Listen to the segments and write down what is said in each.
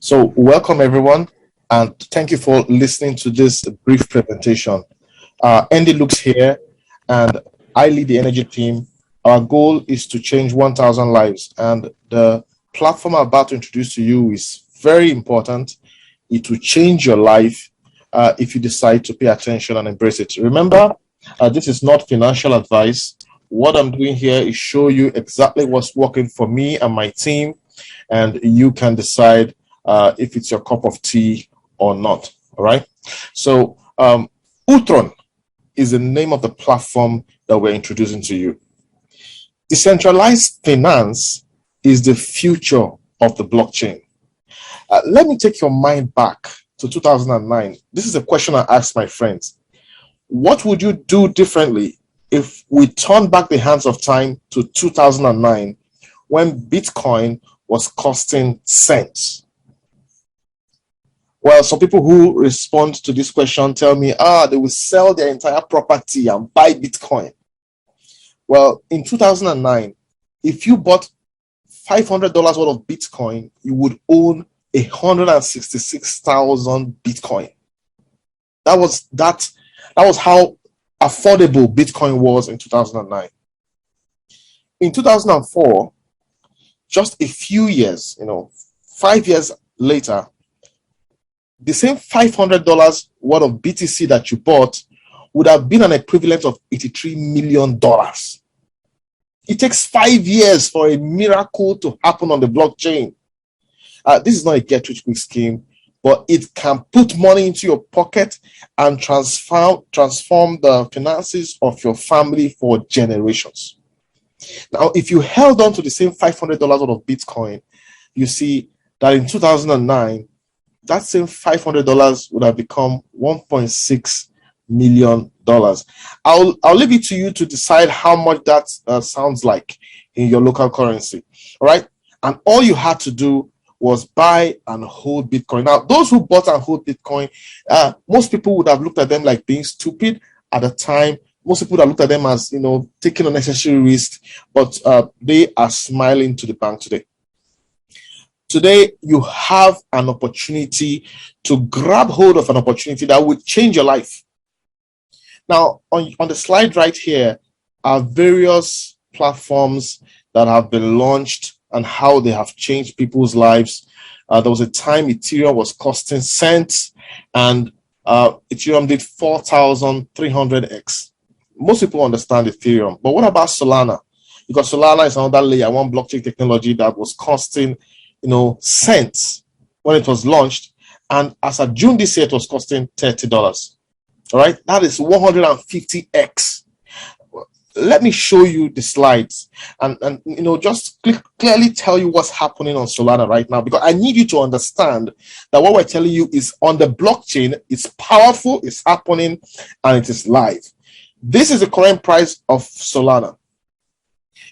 So, welcome everyone, and thank you for listening to this brief presentation. Andy Looks here, and I lead the energy team. Our goal is to change 1,000 lives, and the platform I'm about to introduce to you is very important. It will change your life if you decide to pay attention and embrace it. Remember, this is not financial advice. What I'm doing here is show you exactly what's working for me and my team, and you can decide if it's your cup of tea or not. All right. So, Ultron is the name of the platform that we're introducing to you. Decentralized finance is the future of the blockchain. Let me take your mind back to 2009. This is a question I asked my friends. What would you do differently if we turn back the hands of time to 2009 when Bitcoin was costing cents? Well, some people who respond to this question tell me, they will sell their entire property and buy Bitcoin. Well, in 2009, if you bought $500 worth of Bitcoin, you would own 166,000 Bitcoin. That was how affordable Bitcoin was in 2009. In 2004, just a few years, 5 years later, the same $500 worth of BTC that you bought would have been an equivalent of $83 million. It takes 5 years for a miracle to happen on the blockchain. This is not a get-rich-quick scheme, but it can put money into your pocket and transform the finances of your family for generations. Now, if you held on to the same $500 worth of Bitcoin, you see that in 2009, that same $500 would have become $1.6 million. I'll leave it to you to decide how much that sounds like in your local currency. All right. And all you had to do was buy and hold Bitcoin. Now, those who bought and hold Bitcoin, most people would have looked at them like being stupid at the time. Most people would have looked at them as, taking unnecessary risk, but they are smiling to the bank today. Today, you have an opportunity to grab hold of an opportunity that will change your life. Now, on the slide right here are various platforms that have been launched and how they have changed people's lives. There was a time Ethereum was costing cents, and Ethereum did 4,300x. Most people understand Ethereum, but what about Solana? Because Solana is another layer one blockchain technology that was costing cents when it was launched, and as of June this year, it was costing $30. All right, that is 150x. Let me show you the slides and just clearly tell you what's happening on Solana right now, because I need you to understand that what we're telling you is on the blockchain. It's powerful, it's happening, and it is live. This is the current price of Solana.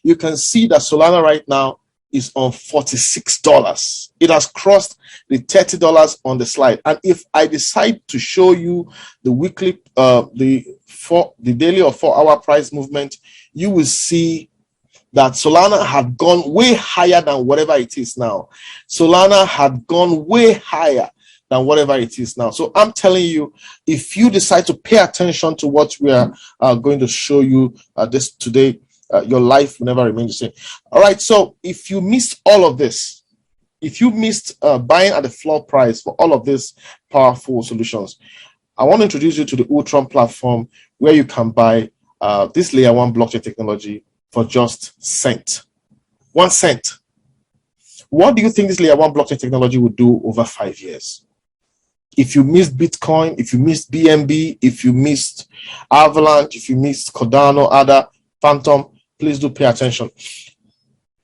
You can see that Solana right now is on $46. It has crossed the $30 on the slide. And if I decide to show you the weekly, the daily or 4-hour price movement, you will see that Solana had gone way higher than whatever it is now. Solana had gone way higher than whatever it is now. So I'm telling you, if you decide to pay attention to what we are going to show you this today, your life will never remain the same. All right. So if you missed all of this, if you missed buying at the floor price for all of these powerful solutions, I want to introduce you to the Ultron platform, where you can buy this layer one blockchain technology for just cent. 1 cent. What do you think this layer one blockchain technology would do over 5 years? If you missed Bitcoin, if you missed BNB, if you missed Avalanche, if you missed Cardano, other Phantom, please do pay attention.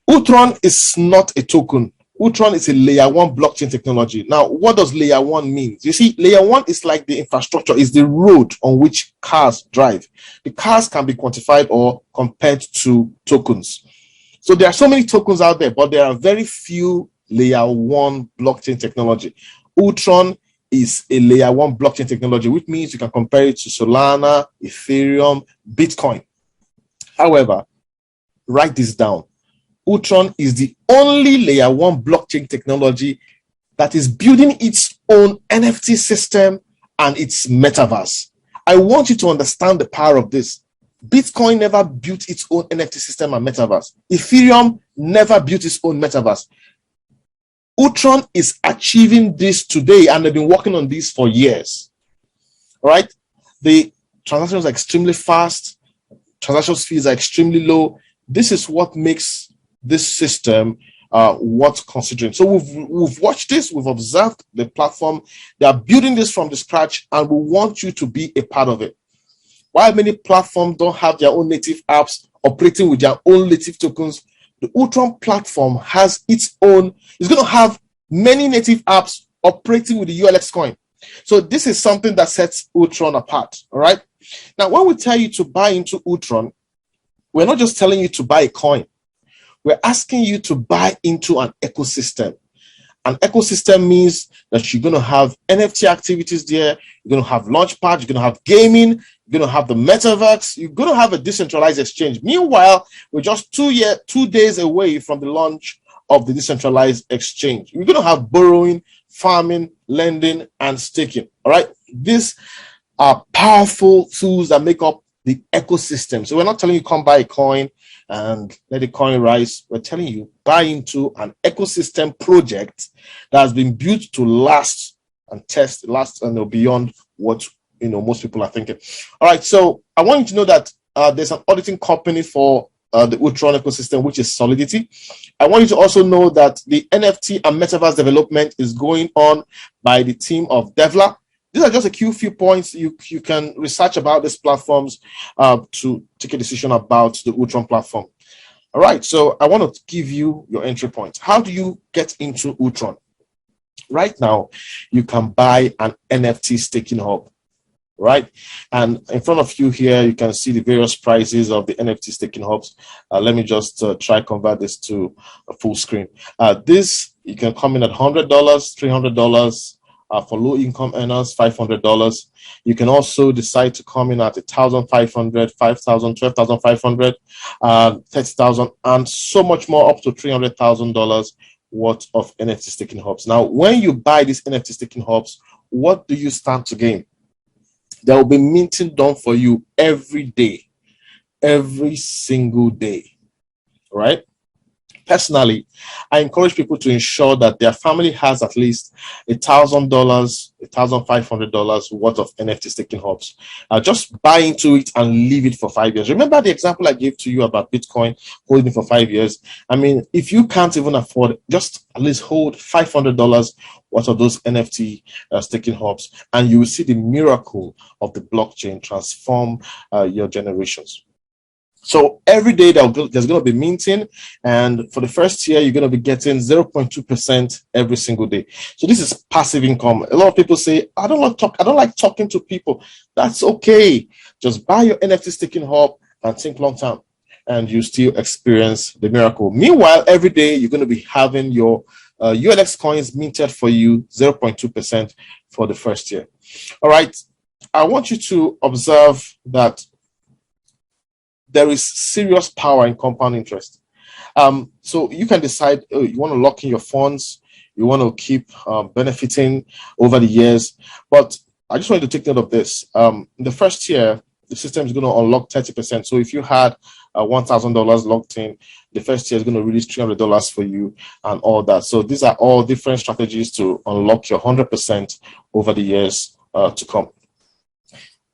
Ultron is not a token. Ultron is a layer one blockchain technology. Now, what does layer one mean? You see, layer one is like the infrastructure, is the road on which cars drive. The cars can be quantified or compared to tokens. So there are so many tokens out there, but there are very few layer one blockchain technology. Ultron is a layer one blockchain technology, which means you can compare it to Solana, Ethereum, Bitcoin. However, write this down. Ultron is the only layer one blockchain technology that is building its own NFT system and its metaverse. I want you to understand the power of this. Bitcoin never built its own NFT system and metaverse. Ethereum never built its own metaverse. Ultron is achieving this today, and they've been working on this for years. All right? The transactions are extremely fast. Transaction fees are extremely low. This is what makes this system worth considering. So we've watched this, we've observed the platform. They are building this from the scratch, and we want you to be a part of it. While many platforms don't have their own native apps operating with their own native tokens, the Ultron platform has its own. It's going to have many native apps operating with the ULX coin. So this is something that sets Ultron apart. All right. Now, when we tell you to buy into Ultron, we're not just telling you to buy a coin. We're asking you to buy into an ecosystem. An ecosystem means that you're going to have NFT activities there. You're going to have Launchpad. You're going to have gaming. You're going to have the metaverse. You're going to have a decentralized exchange. Meanwhile, we're just 2 days away from the launch of the decentralized exchange. You're going to have borrowing, farming, lending, and staking. All right. These are powerful tools that make up the ecosystem. So we're not telling you come buy a coin and let the coin rise. We're telling you buy into an ecosystem project that has been built to last and beyond what most people are thinking. All right, so I want you to know that there's an auditing company for the Ultron ecosystem, which is Solidity. I want you to also know that the NFT and metaverse development is going on by the team of Devla. These are just a few points you can research about these platforms to take a decision about the Ultron platform. All right, so I want to give you your entry points. How do you get into Ultron? Right now, you can buy an NFT staking hub, right? And in front of you here, you can see the various prices of the NFT staking hubs. Let me just try convert this to a full screen. This, you can come in at $100, $300, for low-income earners, $500. You can also decide to come in at $1,500, $5,000, $12,500, $30,000, and so much more, up to $300,000 worth of NFT staking hubs. Now, when you buy these NFT staking hubs, what do you stand to gain? There will be minting done for you every day, every single day, right? Personally, I encourage people to ensure that their family has at least $1,000, $1,500 worth of NFT staking hubs. Just buy into it and leave it for 5 years. Remember the example I gave to you about Bitcoin holding it for 5 years? I mean, if you can't even afford it, just at least hold $500 worth of those NFT staking hubs, and you will see the miracle of the blockchain transform your generations. So every day there's going to be minting, and for the first year, you're going to be getting 0.2% every single day. So this is passive income. A lot of people say, I don't like talking to people. That's okay. Just buy your NFT staking hub and think long term, and you still experience the miracle. Meanwhile, every day you're going to be having your ULX coins minted for you, 0.2% for the first year. All right. I want you to observe that there is serious power in compound interest. So you can decide you want to lock in your funds, you want to keep benefiting over the years. But I just want you to take note of this. In the first year, the system is going to unlock 30%. So if you had $1,000 locked in, the first year is going to release $300 for you and all that. So these are all different strategies to unlock your 100% over the years to come.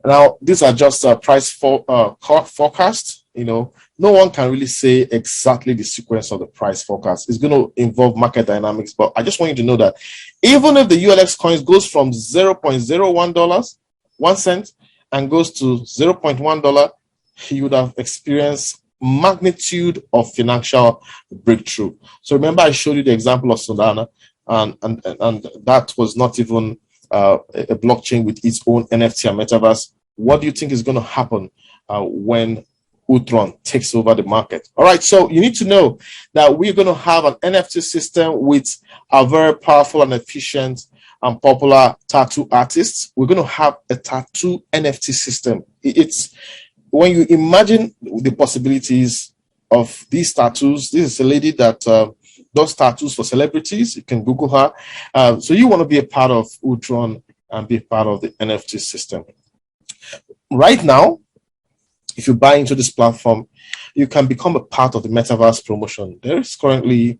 Now, these are just price forecast. No one can really say exactly the sequence of the price forecast. It's going to involve market dynamics, but I just want you to know that even if the ULX coins goes from $0.01, 1 cent, and goes to $0.1, you would have experienced magnitude of financial breakthrough. So remember, I showed you the example of Solana, and that was not even a blockchain with its own NFT and metaverse. What do you think is going to happen when Ultron takes over the market? All right, so you need to know that we're going to have an NFT system with a very powerful and efficient and popular tattoo artists. We're going to have a tattoo NFT system. It's when you imagine the possibilities of these tattoos. This is a lady that does tattoos for celebrities. You can Google her. So you want to be a part of Ultron and be a part of the NFT system. Right now, if you buy into this platform, you can become a part of the Metaverse promotion. There is currently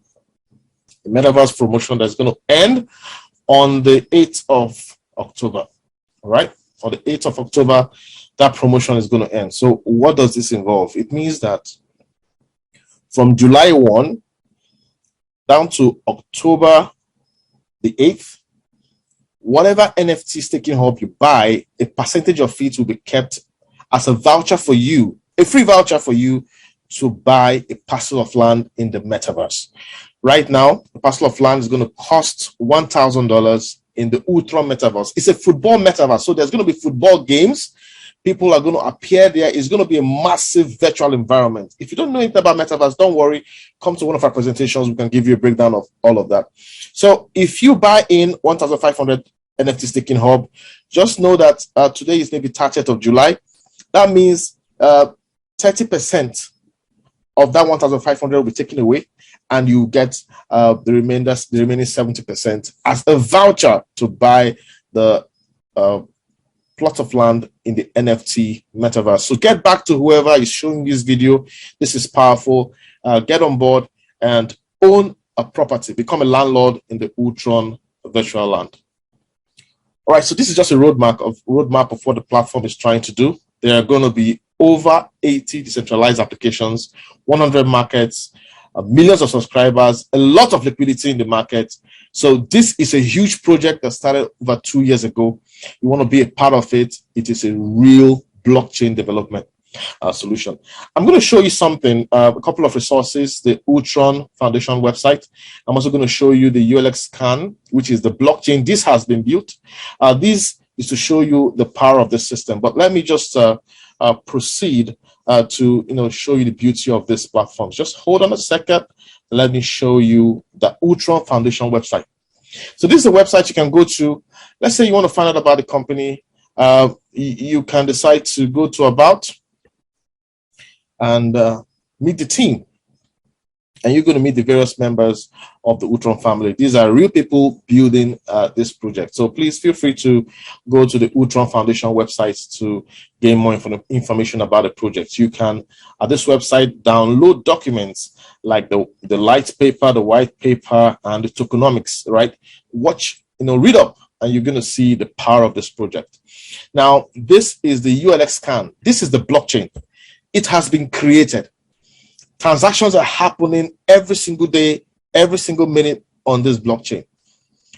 a Metaverse promotion that's going to end on the 8th of October. All right? On the 8th of October, that promotion is going to end. So what does this involve? It means that from July 1 down to October the 8th, whatever NFT staking hub you buy, a percentage of it will be kept as a voucher for you, a free voucher for you to buy a parcel of land in the metaverse. Right now, the parcel of land is going to cost $1,000 in the Ultron metaverse. It's a football metaverse, so there's going to be football games. People are going to appear there. It's going to be a massive virtual environment. If you don't know anything about metaverse, don't worry. Come to one of our presentations. We can give you a breakdown of all of that. So if you buy in 1,500 NFT staking hub, just know that today is maybe 30th of July. That means 30% of that 1,500 will be taken away, and you get the remaining 70% as a voucher to buy the plot of land in the NFT metaverse. So get back to whoever is showing this video. This is powerful. Get on board and own a property. Become a landlord in the Ultron virtual land. All right, so this is just a roadmap of what the platform is trying to do. There are going to be over 80 decentralized applications, 100 markets, millions of subscribers, a lot of liquidity in the market. So this is a huge project that started over 2 years ago. You want to be a part of it. It is a real blockchain development solution. I'm going to show you something, a couple of resources, the Ultron Foundation website. I'm also going to show you the ULX scan, which is the blockchain. This has been built. This is to show you the power of the system. But let me just proceed to show you the beauty of this platform. Just hold on a second. Let me show you the Ultron Foundation website. So this is a website you can go to. Let's say you want to find out about the company. You can decide to go to About and meet the team. And you're going to meet the various members of the Ultron family. These are real people building this project. So please feel free to go to the Ultron Foundation website to gain more information about the project. You can, at this website, download documents like the light paper, the white paper, and the tokenomics, right? Read up, and you're going to see the power of this project. Now, this is the ULX scan. This is the blockchain. It has been created. Transactions are happening every single day, every single minute on this blockchain.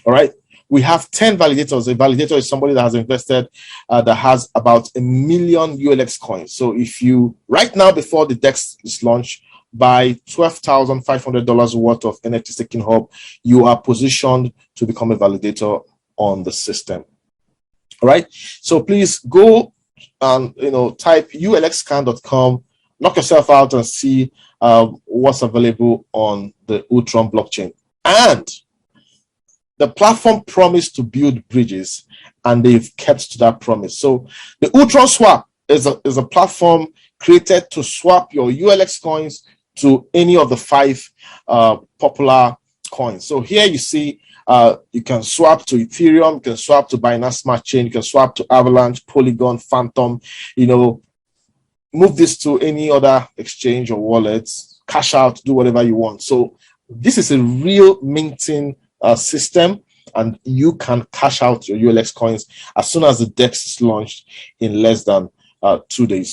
All right. We have 10 validators. A validator is somebody that has invested, that has about 1 million ULX coins. So if you, right now, before the DEX is launched, buy $12,500 worth of NFT staking hub, you are positioned to become a validator on the system. All right. So please go and type ulxscan.com, knock yourself out and see what's available on the Ultron blockchain. And the platform promised to build bridges, and they've kept to that promise. So the Ultron Swap is a platform created to swap your ULX coins to any of the 5 popular coins. So here you see you can swap to Ethereum, you can swap to Binance Smart Chain, you can swap to Avalanche, Polygon, Phantom, move this to any other exchange or wallets, cash out, do whatever you want. So this is a real minting system, and you can cash out your ULX coins as soon as the DEX is launched in less than 2 days.